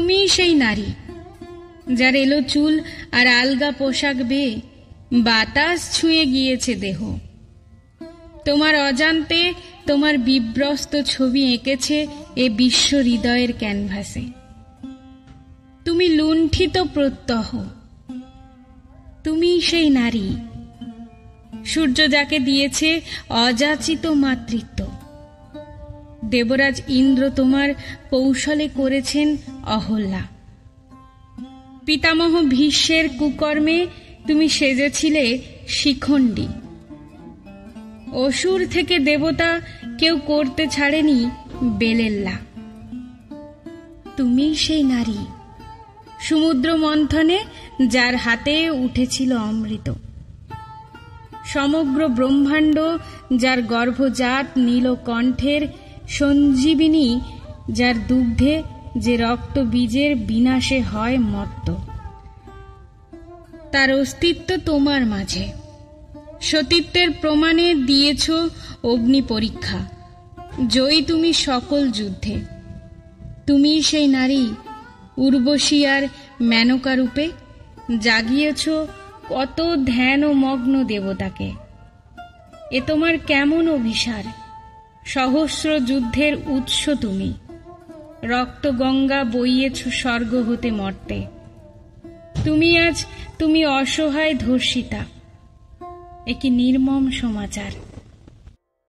তুমিই সেই নারী যার এলো চুল আর আলগা পোশাক বেয়ে বাতাস ছুঁয়ে গিয়েছে দেহ। তোমার অজান্তে তোমার বিব্রস্ত ছবি এঁকেছে এ বিশ্ব হৃদয়ের ক্যানভাসে। তুমি লুণ্ঠিত প্রত্যহ, তুমিই সেই নারী, সূর্য যাকে দিয়েছে অযাচিত মাতৃত্ব। দেবরাজ ইন্দ্র তোমার কৌশলে করেছেন অহল্যা। পিতামহ ভীষ্মের কুকর্মে তুমি সেজেছিলে শিখণ্ডী। অসুর থেকে দেবতা কেউ করতে ছাড়েনি বেলেল্লা। তুমিই সেই নারী, সমুদ্র মন্থনে যার হাতে উঠেছিল অমৃত। সমগ্র ব্রহ্মাণ্ড যার গর্ভজাত নীলকণ্ঠের সঞ্জীবিনী, যার দুগ্ধে যে রক্ত বীজের বিনাশে হয় মত্ত। তার অস্তিত্ব তোমার মাঝে। সতীত্বের প্রমাণে দিয়েছ অগ্নি পরীক্ষা, জয়ী তুমি সকল যুদ্ধে। তুমি সেই নারী, উর্বশী আর মেনকা রূপে জাগিয়েছ কত ধ্যান ও মগ্ন দেবতাকে। এ তোমার কেমন অভিসার! সহস্র যুদ্ধের উৎস তুমি, রক্ত গঙ্গা বইয়েছ স্বর্গ হতে মর্তে। তুমি অসহায় ধর্ষিতা। এ কি নির্মম সমাচার!